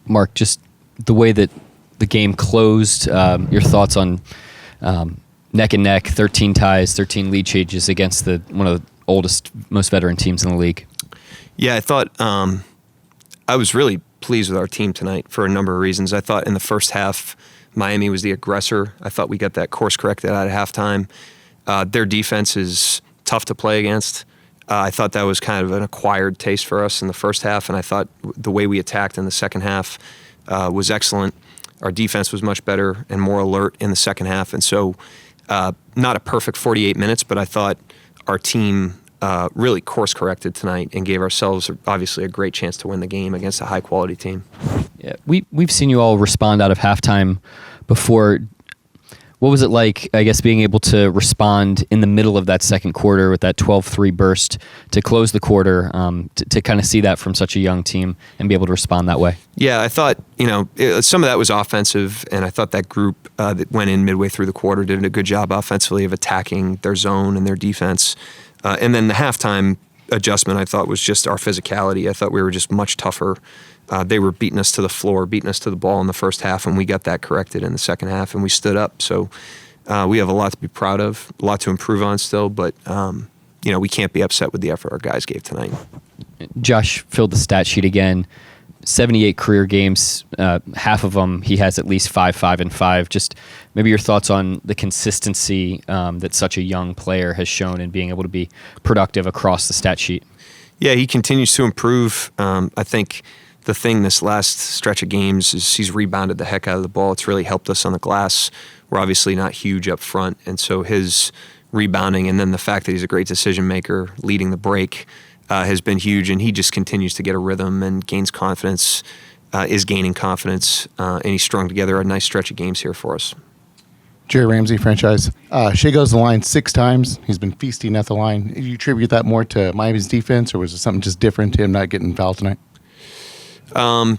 Mark, just the way that the game closed, your thoughts on neck and neck, 13 ties, 13 lead changes against one of the oldest, most veteran teams in the league. Yeah, I thought I was really pleased with our team tonight for a number of reasons. I thought in the first half, Miami was the aggressor. I thought we got that course corrected at halftime. Their defense is tough to play against. I thought that was kind of an acquired taste for us in the first half, and I thought the way we attacked in the second half was excellent. Our defense was much better and more alert in the second half, and so not a perfect 48 minutes, but I thought our team really course-corrected tonight and gave ourselves, obviously, a great chance to win the game against a high-quality team. Yeah, we've seen you all respond out of halftime before. What was it like, I guess, being able to respond in the middle of that second quarter with that 12-3 burst to close the quarter, to kind of see that from such a young team and be able to respond that way? Yeah, I thought, some of that was offensive, and I thought that group that went in midway through the quarter did a good job offensively of attacking their zone and their defense. And then the halftime adjustment, I thought, was just our physicality. I thought we were just much tougher. They were beating us to the floor, beating us to the ball in the first half, and we got that corrected in the second half, and we stood up. So we have a lot to be proud of, a lot to improve on still, but we can't be upset with the effort our guys gave tonight. Josh filled the stat sheet again. 78 career games, half of them he has at least 5-5-5. Just maybe your thoughts on the consistency that such a young player has shown in being able to be productive across the stat sheet. Yeah, he continues to improve. I think the thing this last stretch of games is he's rebounded the heck out of the ball. It's really helped us on the glass. We're obviously not huge up front, and so his rebounding and then the fact that he's a great decision maker, leading the break, has been huge, and he just continues to get a rhythm and gains confidence, is gaining confidence, and he's strung together a nice stretch of games here for us. Jerry Ramsey, franchise. Shai goes to the line 6 times. He's been feasting at the line. Do you attribute that more to Miami's defense, or was it something just different to him not getting fouled tonight? I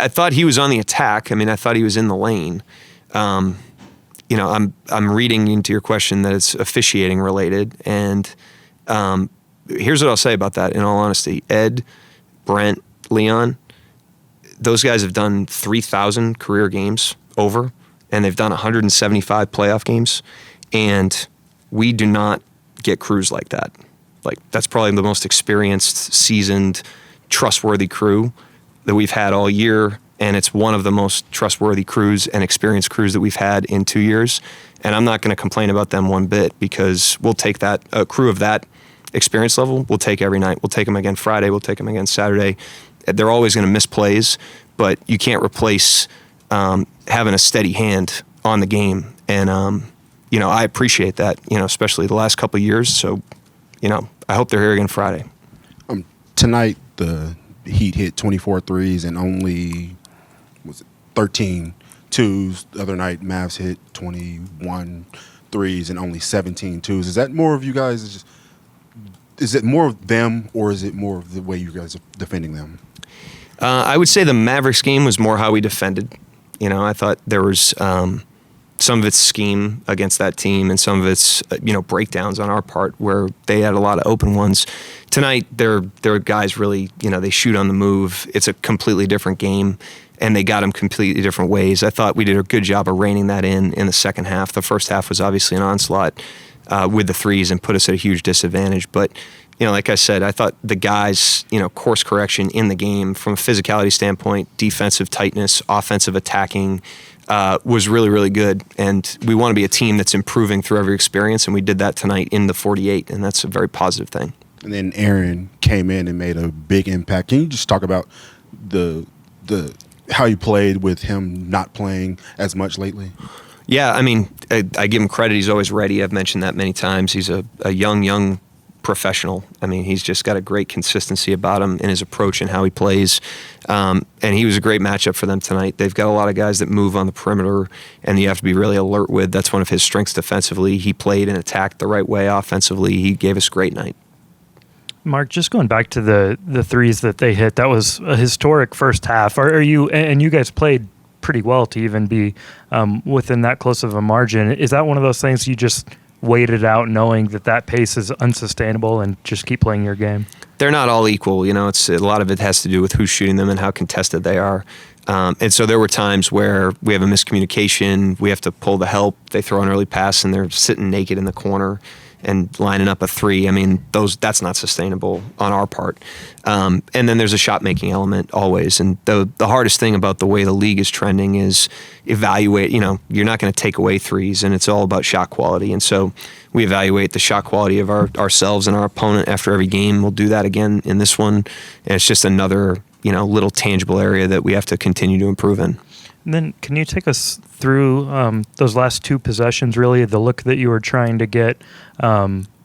thought he was on the attack. I mean, I thought he was in the lane. I'm reading into your question that it's officiating related, and here's what I'll say about that, in all honesty. Ed, Brent, Leon, those guys have done 3,000 career games over, and they've done 175 playoff games, and we do not get crews like that. Like, that's probably the most experienced, seasoned, trustworthy crew that we've had all year, and it's one of the most trustworthy crews and experienced crews that we've had in 2 years, and I'm not going to complain about them one bit, because we'll take that, a crew of that experience level, we'll take every night. We'll take them again Friday, we'll take them again Saturday. They're always going to miss plays, but you can't replace having a steady hand on the game, and I appreciate that, especially the last couple of years, so I hope they're here again Friday. Tonight, the Heat hit 24 threes and only 13 twos. The other night, Mavs hit 21 threes and only 17 twos. Is that more of you guys? Is it more of them, or is it more of the way you guys are defending them? I would say the Mavericks game was more how we defended. I thought there was some of its scheme against that team and some of its breakdowns on our part where they had a lot of open ones. Tonight, their guys really, they shoot on the move. It's a completely different game, and they got them completely different ways. I thought we did a good job of reining that in the second half. The first half was obviously an onslaught with the threes and put us at a huge disadvantage. But, like I said, I thought the guys, course correction in the game from a physicality standpoint, defensive tightness, offensive attacking, was really, really good. And we want to be a team that's improving through every experience, and we did that tonight in the 48, and that's a very positive thing. And then Aaron came in and made a big impact. Can you just talk about the how you played with him not playing as much lately? Yeah, I mean, I give him credit. He's always ready. I've mentioned that many times. He's a young professional. I mean, he's just got a great consistency about him in his approach and how he plays. And he was a great matchup for them tonight. They've got a lot of guys that move on the perimeter, and you have to be really alert with. That's one of his strengths defensively. He played and attacked the right way offensively. He gave us a great night. Mark, just going back to the threes that they hit, that was a historic first half. Are you, and you guys played pretty well to even be within that close of a margin. Is that one of those things you just wait it out knowing that pace is unsustainable and just keep playing your game? They're not all equal. It's a lot of it has to do with who's shooting them and how contested they are. And so there were times where we have a miscommunication. We have to pull the help. They throw an early pass and they're sitting naked in the corner and lining up a three. I mean, that's not sustainable on our part. And then there's a shot-making element always. And the hardest thing about the way the league is trending is evaluate, you're not going to take away threes, and it's all about shot quality. And so we evaluate the shot quality of ourselves and our opponent after every game. We'll do that again in this one. And it's just another, little tangible area that we have to continue to improve in. And then can you take us through those last two possessions, really, the look that you were trying to get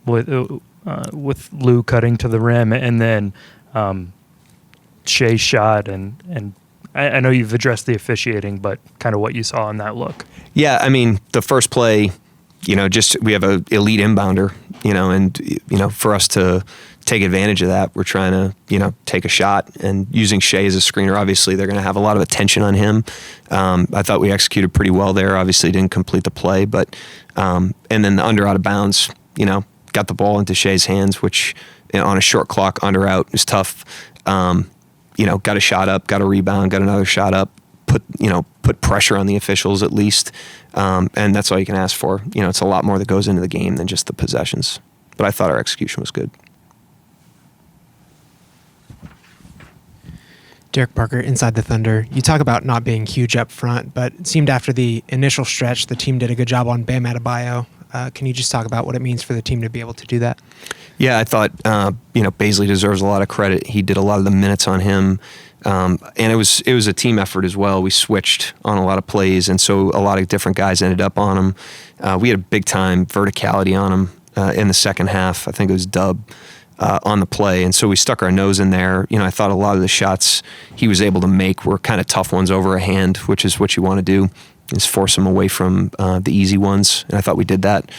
with Lou cutting to the rim, and then Shai's shot, and I know you've addressed the officiating, but kind of what you saw in that look. Yeah, I mean, the first play, just we have an elite inbounder, and, for us to take advantage of that, we're trying to, take a shot, and using Shai as a screener, obviously they're going to have a lot of attention on him. I thought we executed pretty well there. Obviously didn't complete the play, but, and then the under out of bounds, got the ball into Shai's hands, which on a short clock, under out is tough. Got a shot up, got a rebound, got another shot up, put pressure on the officials at least. And that's all you can ask for. It's a lot more that goes into the game than just the possessions. But I thought our execution was good. Derek Parker, Inside the Thunder. You talk about not being huge up front, but it seemed after the initial stretch, the team did a good job on Bam Adebayo. Can you just talk about what it means for the team to be able to do that? Yeah, I thought, Baisley deserves a lot of credit. He did a lot of the minutes on him. And it was a team effort as well. We switched on a lot of plays, and so a lot of different guys ended up on him. We had a big-time verticality on him in the second half. I think it was Dub on the play, and so we stuck our nose in there. I thought a lot of the shots he was able to make were kind of tough ones over a hand, which is what you want to do, is force him away from the easy ones, and I thought we did that.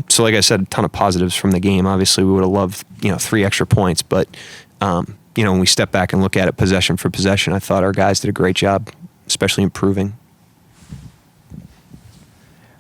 So like I said, a ton of positives from the game. Obviously, we would have loved 3 extra points, but when we step back and look at it possession for possession, I thought our guys did a great job, especially improving.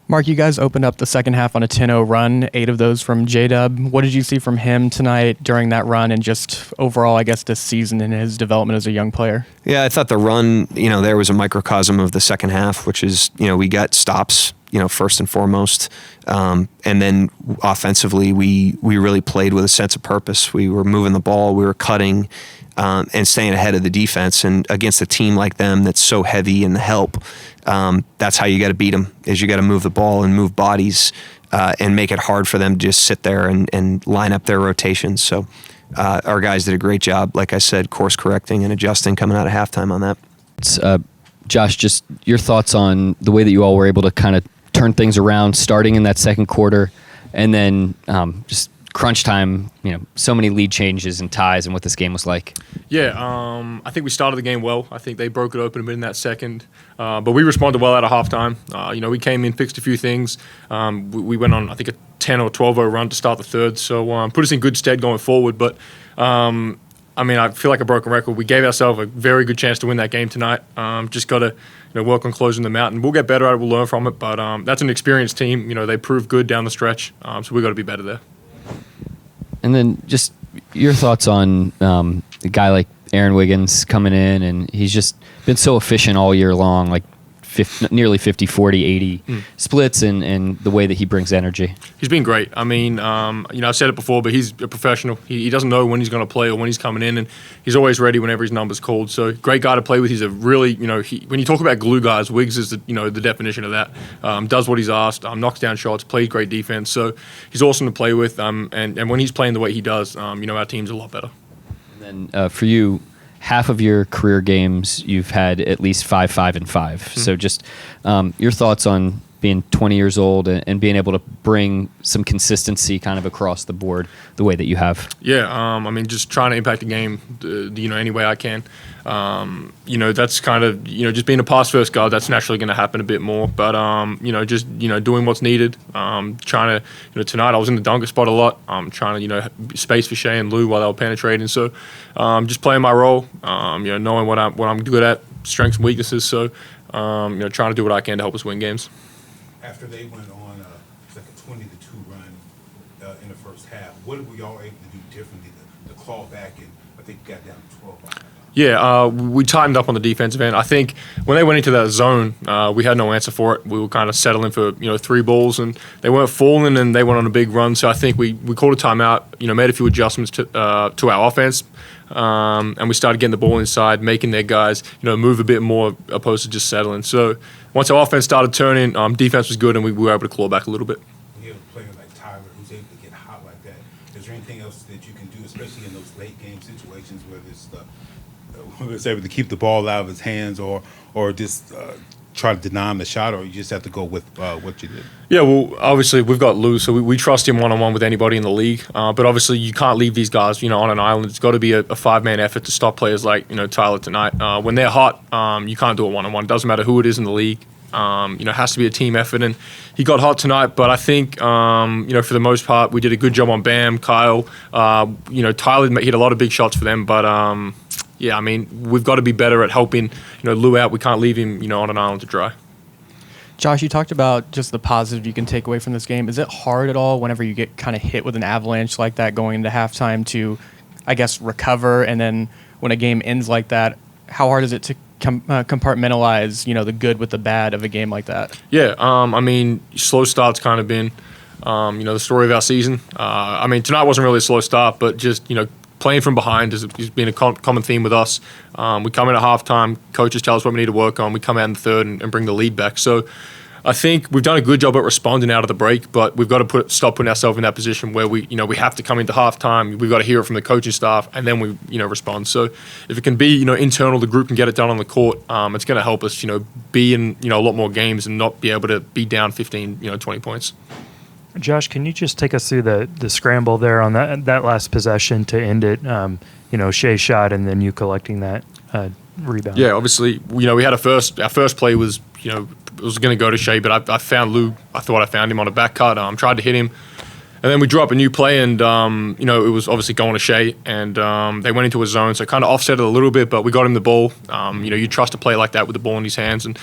Mark, you guys opened up the second half on a 10-0 run, 8 of those from J-Dub. What did you see from him tonight during that run, and just overall, I guess, this season and his development as a young player? Yeah, I thought the run, there was a microcosm of the second half, which is, we got stops, first and foremost. And then offensively, we really played with a sense of purpose. We were moving the ball, we were cutting, and staying ahead of the defense. And against a team like them that's so heavy in the help, that's how you got to beat them, is you got to move the ball and move bodies and make it hard for them to just sit there and line up their rotations. So our guys did a great job, like I said, course correcting and adjusting coming out of halftime on that. Josh, just your thoughts on the way that you all were able to kind of turn things around starting in that second quarter, and then just crunch time, so many lead changes and ties, and what this game was like. Yeah, I think we started the game well. I think they broke it open a bit in that second, but we responded well out of halftime. We came in, fixed a few things. We went on, I think, a 10 or 12-0 run to start the third, so put us in good stead going forward. But I feel like a broken record. We gave ourselves a very good chance to win that game tonight. Just got to work on closing them out, and we'll get better at it. We'll learn from it. But that's an experienced team. They proved good down the stretch, so we got to be better there. And then just your thoughts on a guy like Aaron Wiggins coming in, and he's just been so efficient all year long, like nearly 50, 40, 80 splits, and the way that he brings energy. He's been great. I've said it before, but he's a professional. He doesn't know when he's going to play or when he's coming in, and he's always ready whenever his number's called. So great guy to play with. He's a really, when you talk about glue guys, Wiggs is the definition of that. Does what he's asked, knocks down shots, plays great defense. So he's awesome to play with. And when he's playing the way he does, our team's a lot better. And then for you, half of your career games, you've had at least 5, 5, and 5. So just your thoughts on being 20 years old and being able to bring some consistency kind of across the board the way that you have. Yeah, just trying to impact the game, any way I can. That's kind of, just being a pass-first guy, that's naturally going to happen a bit more. But, doing what's needed. Trying to, tonight I was in the dunker spot a lot. Trying to, space for Shai and Lou while they were penetrating. So, just playing my role, knowing what I'm good at, strengths and weaknesses. So, trying to do what I can to help us win games. After they went on like a 20-2 first half. What were y'all able to do differently to claw back? And I think you got down to 12. Yeah, we tightened up on the defensive end. I think when they went into that zone, we had no answer for it. We were kind of settling for 3 balls, and they weren't falling, and they went on a big run. So I think we called a timeout. Made a few adjustments to our offense, and we started getting the ball inside, making their guys move a bit more opposed to just settling. So once our offense started turning, defense was good, and we were able to claw back a little bit. When you have a player like Tyler who's able to get hot like that, is there anything else that you can do, especially in those late game situations where it's able to keep the ball out of his hands, or just try to deny him the shot, or you just have to go with what you did? Yeah, well, obviously we've got Lou, so we trust him one-on-one with anybody in the league. But obviously you can't leave these guys, on an island. It's got to be a 5-man effort to stop players like Tyler tonight. When they're hot, you can't do it one-on-one. It doesn't matter who it is in the league. It has to be a team effort, and he got hot tonight. But I think for the most part, we did a good job on Bam, Kyle. Tyler hit a lot of big shots for them, but. Yeah, I mean, we've got to be better at helping, Lou out. We can't leave him, on an island to dry. Josh, you talked about just the positive you can take away from this game. Is it hard at all whenever you get kind of hit with an avalanche like that going into halftime to, I guess, recover? And then when a game ends like that, how hard is it to compartmentalize, the good with the bad of a game like that? Yeah, I mean, slow start's kind of been, the story of our season. I mean, tonight wasn't really a slow start, but just, playing from behind has been a common theme with us. We come in at halftime, coaches tell us what we need to work on. We come out in the third and bring the lead back. So I think we've done a good job at responding out of the break, but we've got to stop putting ourselves in that position where we have to come into halftime. We've got to hear it from the coaching staff, and then we respond. So if it can be internal, the group can get it done on the court. It's going to help us be in a lot more games and not be able to be down 15 20 points. Josh, can you just take us through the scramble there on that last possession to end it? Shai shot and then you collecting that rebound. Yeah, obviously, we had our first play was was going to go to Shai, but I found Lou. I thought I found him on a back cut. Tried to hit him. And then we drew up a new play, and it was obviously going to Shai, and they went into a zone, so kind of offset it a little bit, but we got him the ball. You trust a play like that with the ball in his hands, and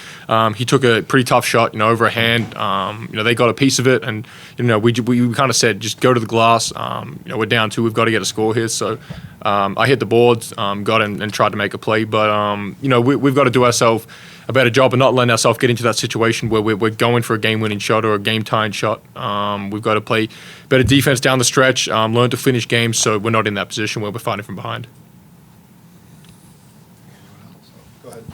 he took a pretty tough shot, over a hand. They got a piece of it, and we kind of said just go to the glass. We're down 2, we've got to get a score here. So I hit the boards, got in and tried to make a play, but we've got to do ourselves a better job of not letting ourselves get into that situation where we're going for a game-winning shot or a game-tying shot. We've got to play better defense down the stretch, learn to finish games so we're not in that position where we're fighting from behind. Go ahead.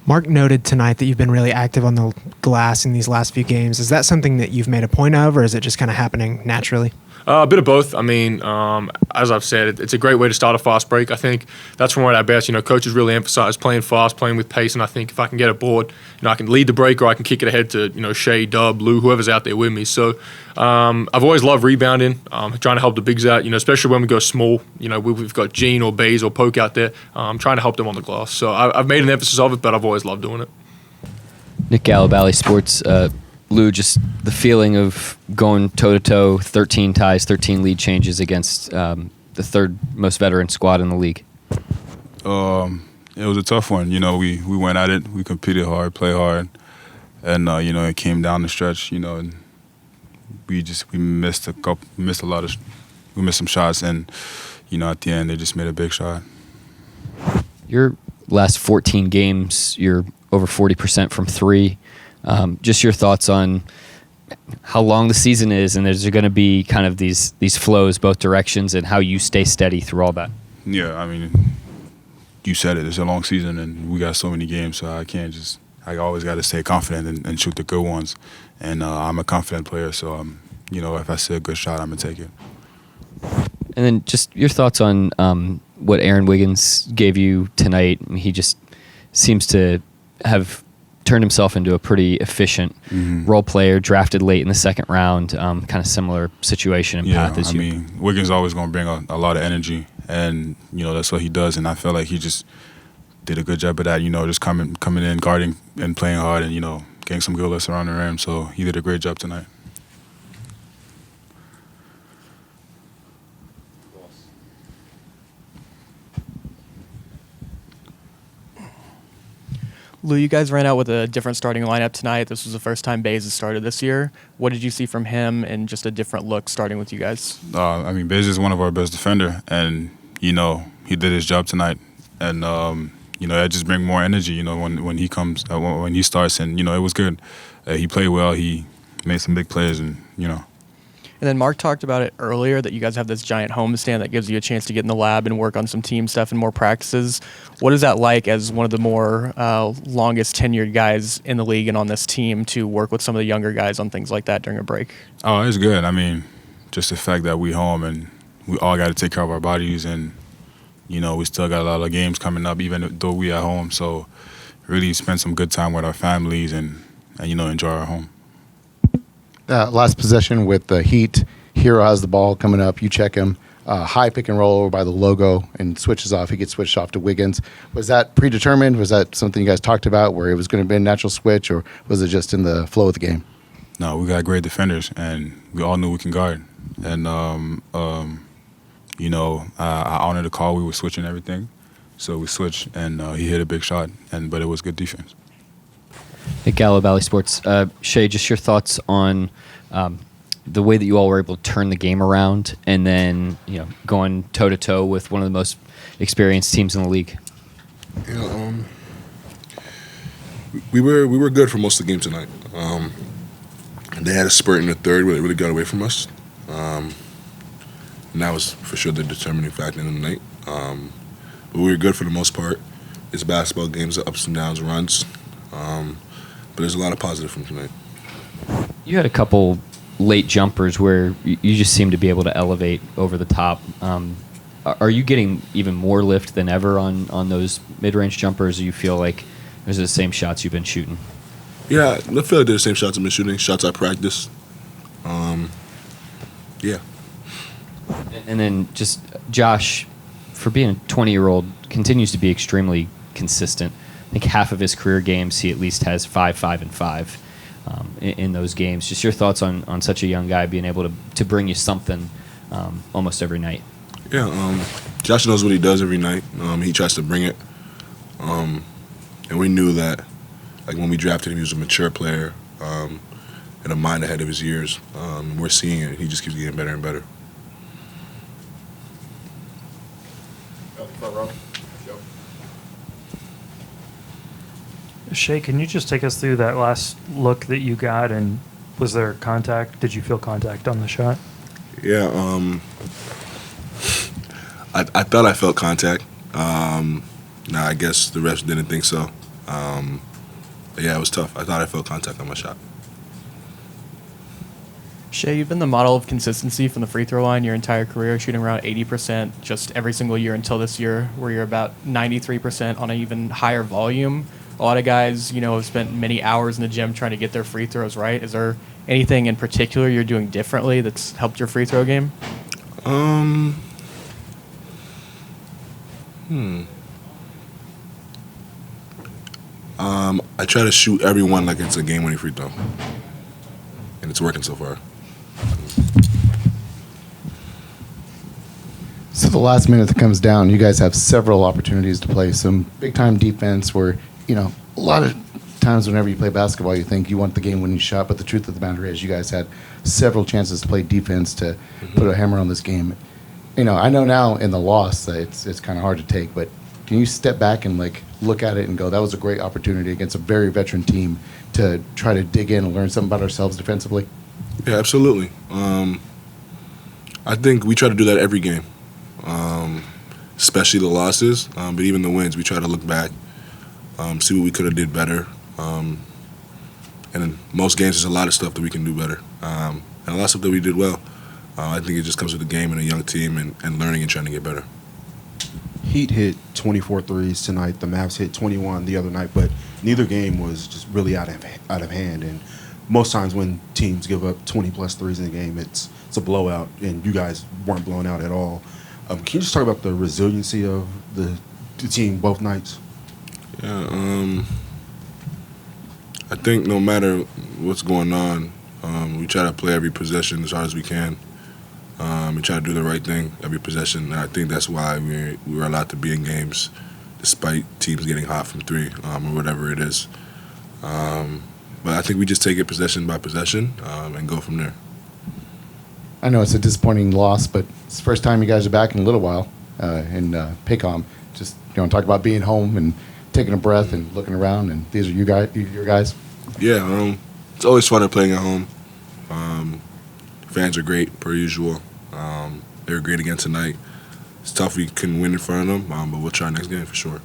Mark noted tonight that you've been really active on the glass in these last few games. Is that something that you've made a point of, or is it just kind of happening naturally? A bit of both. I mean, as I've said, it's a great way to start a fast break. I think that's when we're at our best. Coaches really emphasize playing fast, playing with pace, and I think if I can get a board, I can lead the break or I can kick it ahead to, Shai, Dub, Lou, whoever's out there with me. So I've always loved rebounding, trying to help the bigs out, especially when we go small. We've got Gene or Bays or Poke out there, trying to help them on the glass. So I've made an emphasis of it, but I've always loved doing it. Nick Gallo, Valley Sports. Lou, just the feeling of going toe-to-toe, 13 ties, 13 lead changes against the third most veteran squad in the league. It was a tough one. We went at it. We competed hard, played hard. And, it came down the stretch, and we missed some shots. And, at the end, they just made a big shot. Your last 14 games, you're over 40% from 3. Just your thoughts on how long the season is, and there's going to be kind of these flows both directions, and how you stay steady through all that. Yeah, I mean, you said it. It's a long season, and we got so many games, so I always got to stay confident and shoot the good ones. And I'm a confident player, so, if I see a good shot, I'm going to take it. And then just your thoughts on what Aaron Wiggins gave you tonight. I mean, he just seems to have turned himself into a pretty efficient role player, drafted late in the second round, kind of similar situation and path as you. I mean, Wiggins is always going to bring a lot of energy, and, that's what he does, and I feel like he just did a good job of that, just coming in, guarding and playing hard and, getting some good looks around the rim, so he did a great job tonight. Lou, you guys ran out with a different starting lineup tonight. This was the first time Baze has started this year. What did you see from him and just a different look starting with you guys? I mean, Baze is one of our best defender, and he did his job tonight, and that just bring more energy. When he comes, when he starts, and it was good. He played well. He made some big plays, and. And then Mark talked about it earlier that you guys have this giant homestand that gives you a chance to get in the lab and work on some team stuff and more practices. What is that like as one of the more longest tenured guys in the league and on this team to work with some of the younger guys on things like that during a break? Oh, it's good. I mean, just the fact that we home and we all got to take care of our bodies, and we still got a lot of games coming up even though we at home. So really spend some good time with our families and enjoy our home. Last possession with the Heat. Hero has the ball coming up. You check him. High pick and roll over by the logo and switches off. He gets switched off to Wiggins. Was that predetermined? Was that something you guys talked about where it was going to be a natural switch, or was it just in the flow of the game? No, we got great defenders, and we all knew we can guard. And, I honored the call. We were switching everything. So we switched, and he hit a big shot, but it was good defense. Hey, Gallo Valley Sports. Shai, just your thoughts on the way that you all were able to turn the game around and then, going toe-to-toe with one of the most experienced teams in the league. We were good for most of the game tonight. They had a spurt in the third where they really got away from us. And that was for sure the determining factor in the night. But we were good for the most part. It's basketball games, ups and downs, runs. But there's a lot of positive from tonight. You had a couple late jumpers where you just seem to be able to elevate over the top. Are you getting even more lift than ever on those mid-range jumpers, or you feel like those are the same shots you've been shooting? Yeah, I feel like they're the same shots I've been shooting, shots I practice. Yeah. And then just Josh, for being a 20-year-old, continues to be extremely consistent. I think half of his career games, he at least has 5, 5, and 5 in those games. Just your thoughts on such a young guy being able to bring you something almost every night. Yeah, Josh knows what he does every night. He tries to bring it. And we knew that, like when we drafted him, he was a mature player and a mind ahead of his years. We're seeing it. He just keeps getting better and better. Shai, can you just take us through that last look that you got, and was there contact? Did you feel contact on the shot? Yeah, I thought I felt contact. I guess the refs didn't think so. But yeah, it was tough. I thought I felt contact on my shot. Shai, you've been the model of consistency from the free throw line your entire career, shooting around 80% just every single year until this year, where you're about 93% on an even higher volume. A lot of guys, have spent many hours in the gym trying to get their free throws right. Is there anything in particular you're doing differently that's helped your free throw game? I try to shoot everyone like it's a game-winning free throw, and it's working so far. So the last minute that comes down, you guys have several opportunities to play some big-time defense where, a lot of times whenever you play basketball, you think you want the game-winning shot, but the truth of the matter is you guys had several chances to play defense to put a hammer on this game. I know now in the loss that it's kind of hard to take, but can you step back and look at it and go, that was a great opportunity against a very veteran team to try to dig in and learn something about ourselves defensively? Yeah, absolutely. I think we try to do that every game, especially the losses, but even the wins. We try to look back, see what we could have did better. And in most games, there's a lot of stuff that we can do better, and a lot of stuff that we did well. I think it just comes with the game and a young team and learning and trying to get better. Heat hit 24 threes tonight. The Mavs hit 21 the other night, but neither game was just really out of hand. And most times when teams give up 20-plus threes in a game, it's a blowout, and you guys weren't blown out at all. Can you just talk about the resiliency of the team both nights? Yeah, I think no matter what's going on, we try to play every possession as hard as we can. We try to do the right thing every possession, and I think that's why we were allowed to be in games despite teams team's getting hot from three or whatever it is. But I think we just take it possession by possession and go from there. I know it's a disappointing loss, but it's the first time you guys are back in a little while in Paycom. Just talk about being home and taking a breath and looking around. And these are your guys. Yeah, it's always fun to playing at home. Fans are great per usual. They were great again tonight. It's tough we couldn't win in front of them, but we'll try next game for sure.